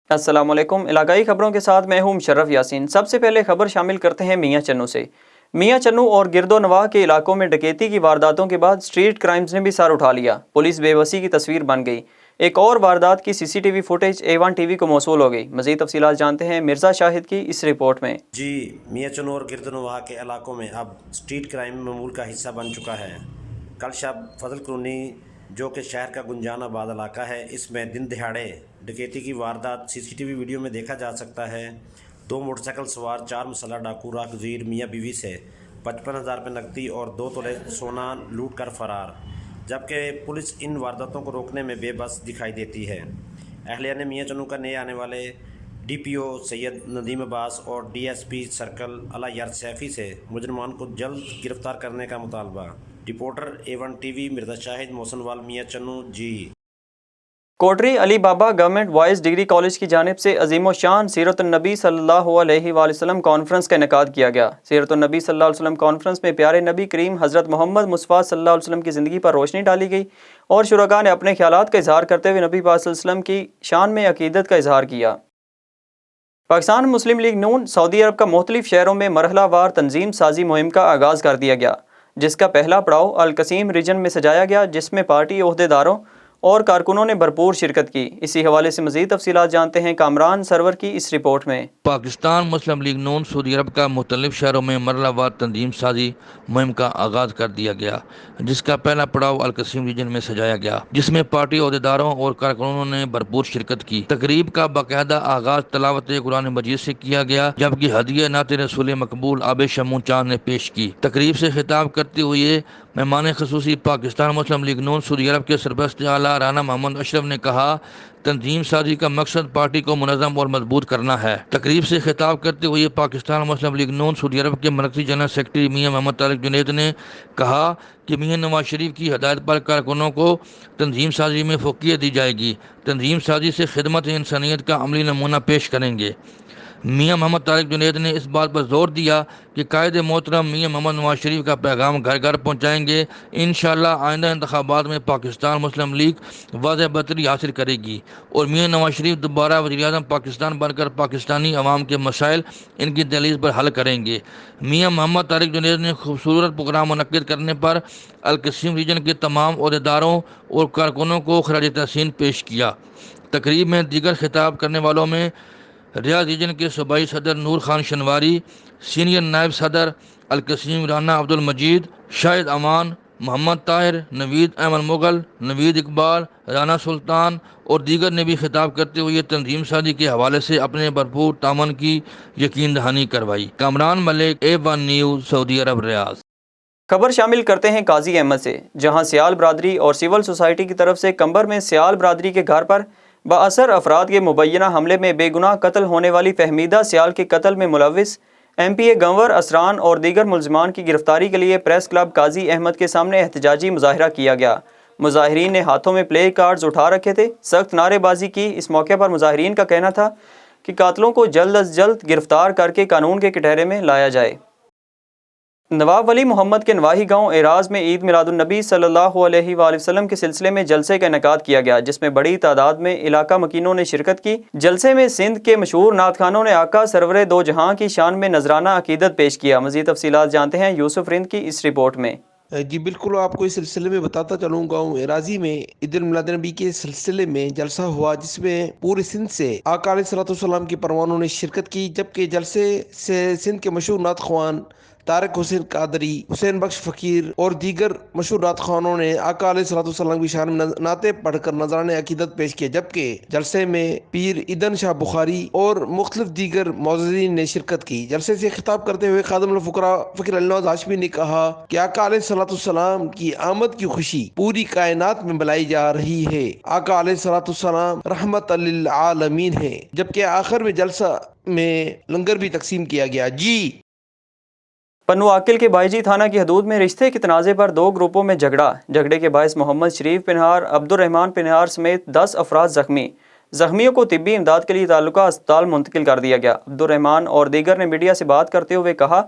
السلام علیکم، علاقائی خبروں کے ساتھ میں ہوں مشرف یاسین۔ سب سے پہلے خبر شامل کرتے ہیں میاں چنو سے۔ میاں چنو اور گرد و نواح کے علاقوں میں ڈکیتی کی وارداتوں کے بعد اسٹریٹ کرائمز نے بھی سر اٹھا لیا۔ پولیس بے بسی کی تصویر بن گئی۔ ایک اور واردات کی CCTV فوٹیج A1Tv کو موصول ہو گئی۔ مزید تفصیلات جانتے ہیں مرزا شاہد کی اس رپورٹ میں۔ میاں چنو اور گرد و نواح کے علاقوں میں اب اسٹریٹ کرائم معمول کا حصہ بن چکا ہے۔ کل شب فضل کالونی جو کہ شہر کا گنجان آباد علاقہ ہے، اس میں دن دہاڑے ڈکیتی کی واردات CCTV ویڈیو میں دیکھا جا سکتا ہے۔ 2 موٹر سائیکل سوار 4 مسلح ڈاکو راہ گزیر میاں بیوی سے 55,000 روپے نقدی اور 2 تولے سونا لوٹ کر فرار، جبکہ پولیس ان وارداتوں کو روکنے میں بے بس دکھائی دیتی ہے۔ اہلیہ نے میاں چنو کا نئے آنے والے DPO سید ندیم عباس اور DSP سرکل علی یار سیفی سے مجرمان کو جلد گرفتار کرنے کا مطالبہ۔ رپورٹر A1TV مرزا شاہد، موسن وال، میاں چنو۔ کوٹری علی بابا گورنمنٹ بوائز ڈگری کالج کی جانب سے عظیم الشان سیرت النبی صلی اللہ علیہ وآلہ وسلم کانفرنس کا انعقاد کیا گیا۔ سیرت النبی صلی اللہ علیہ وسلم کانفرنس میں پیارے نبی کریم حضرت محمد مصطفیٰ صلی اللہ علیہ وسلم کی زندگی پر روشنی ڈالی گئی اور شرکاء نے اپنے خیالات کا اظہار کرتے ہوئے نبی پاک صلی اللہ علیہ وسلم کی شان میں عقیدت کا اظہار کیا۔ پاکستان مسلم لیگ نون سعودی عرب کا مختلف شہروں میں مرحلہ وار تنظیم سازی مہم کا آغاز کر دیا گیا، جس کا پہلا پڑاؤ القصیم ریجن میں سجایا گیا، جس میں پارٹی عہدیداروں اور کارکنوں نے بھرپور شرکت کی۔ اسی حوالے سے مزید تفصیلات جانتے ہیں کامران سرور کی اس رپورٹ میں۔ پاکستان مسلم لیگ نون سعودی عرب کا مختلف شہروں میں مرحلہ وار تنظیم سازی مہم کا آغاز کر دیا گیا، جس کا پہلا پڑاؤ القصیم ریجن میں سجایا گیا، جس میں پارٹی عہدیداروں اور کارکنوں نے بھرپور شرکت کی۔ تقریب کا باقاعدہ آغاز تلاوت قرآن مجید سے کیا گیا، جبکہ ہدیہ نعت رسول مقبول آب شمون چاند نے پیش کی۔ تقریب سے خطاب کرتے ہوئے مہمان خصوصی پاکستان مسلم لیگ نون سعودی عرب کے سربراہ اعلیٰ رانا محمد اشرف نے کہا، تنظیم سازی کا مقصد پارٹی کو منظم اور مضبوط کرنا ہے۔ تقریب سے خطاب کرتے ہوئے پاکستان مسلم لیگ نون سعودی عرب کے مرکزی جنرل سیکرٹری میاں محمد طارق جنید نے کہا کہ میاں نواز شریف کی ہدایت پر کارکنوں کو تنظیم سازی میں فوقیت دی جائے گی۔ تنظیم سازی سے خدمت انسانیت کا عملی نمونہ پیش کریں گے۔ میاں محمد طارق جنید نے اس بات پر زور دیا کہ قائد محترم میاں محمد نواز شریف کا پیغام گھر گھر پہنچائیں گے۔ انشاءاللہ آئندہ انتخابات میں پاکستان مسلم لیگ واضح برتری حاصل کرے گی اور میاں نواز شریف دوبارہ وزیر اعظم پاکستان بن کر پاکستانی عوام کے مسائل ان کی دہلیز پر حل کریں گے۔ میاں محمد طارق جنید نے خوبصورت پروگرام منعقد کرنے پر القصیم ریجن کے تمام عہدیداروں اور کارکنوں کو خراج تحسین پیش کیا۔ تقریب میں دیگر خطاب کرنے والوں میں ریاض ریجن کے صوبائی صدر نور خان شنواری، سینئر نائب صدر القصیم رانا عبد المجید، شاہد امان، محمد طاہر، نوید احمد مغل، نوید اقبال، رانا سلطان اور دیگر نے بھی خطاب کرتے ہوئے تنظیم سازی کے حوالے سے اپنے بھرپور تعاون کی یقین دہانی کروائی۔ کامران ملک، A1 نیوز، سعودی عرب، ریاض۔ خبر شامل کرتے ہیں قاضی احمد سے، جہاں سیال برادری اور سول سوسائٹی کی طرف سے کمبر میں سیال برادری کے گھر پر بااثر افراد کے مبینہ حملے میں بے گناہ قتل ہونے والی فہمیدہ سیال کے قتل میں ملوث MP گنور اسران اور دیگر ملزمان کی گرفتاری کے لیے پریس کلب قاضی احمد کے سامنے احتجاجی مظاہرہ کیا گیا۔ مظاہرین نے ہاتھوں میں پلے کارڈز اٹھا رکھے تھے، سخت نعرے بازی کی۔ اس موقع پر مظاہرین کا کہنا تھا کہ قاتلوں کو جلد از جلد گرفتار کر کے قانون کے کٹہرے میں لایا جائے۔ نواب ولی محمد کے نواحی گاؤں ایراز میں عید میلاد النبی صلی اللہ علیہ وآلہ وسلم کے سلسلے میں جلسے کا انعقاد کیا گیا، جس میں بڑی تعداد میں علاقہ مکینوں نے شرکت کی۔ جلسے میں سندھ کے مشہور نعت خوانوں نے آقا سرور دو جہاں کی شان میں نذرانہ عقیدت پیش کیا۔ مزید تفصیلات جانتے ہیں یوسف رند کی اس رپورٹ میں۔ جی بالکل، آپ کو اس سلسلے میں بتاتا چلوں گاؤں ایرازی میں عید میلاد النبی کے سلسلے میں جلسہ ہوا، جس میں پورے سندھ سے آقا علیہ الصلوۃ والسلام کے پروانوں نے شرکت کی، جبکہ جلسے سے سندھ کے مشہور نعت خوان طارق حسین قادری، حسین بخش فقیر اور دیگر مشہور نعت خوانوں نے آقا علیہ الصلوۃ والسلام کی شان میں نعتیں پڑھ کر نذرانہ عقیدت پیش کیا، جبکہ جلسے میں پیر ایدن شاہ بخاری اور مختلف دیگر معززین نے شرکت کی۔ جلسے سے خطاب کرتے ہوئے خادم الفقراء فقیر علی نواز ہاشمی نے کہا کہ آقا علیہ الصلوۃ والسلام کی آمد کی خوشی پوری کائنات میں بلائی جا رہی ہے۔ آقا علیہ الصلوۃ والسلام رحمت للعالمین ہے، جبکہ آخر میں جلسہ میں لنگر بھی تقسیم کیا گیا۔ پنو عاقل کے بائیجی تھانہ کی حدود میں رشتے کے تنازع پر 2 گروپوں میں جھگڑے کے باعث محمد شریف پنہار، عبد الرحمان پنہار سمیت 10 افراد زخمی۔ زخمیوں کو طبی امداد کے لیے تعلقہ اسپتال منتقل کر دیا گیا۔ عبد الرحمان اور دیگر نے میڈیا سے بات کرتے ہوئے کہا،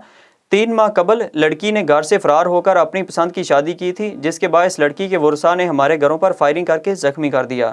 3 ماہ قبل لڑکی نے گھر سے فرار ہو کر اپنی پسند کی شادی کی تھی، جس کے باعث لڑکی کے ورثاء نے ہمارے گھروں پر فائرنگ کر کے زخمی کر دیا۔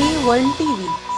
A1TV,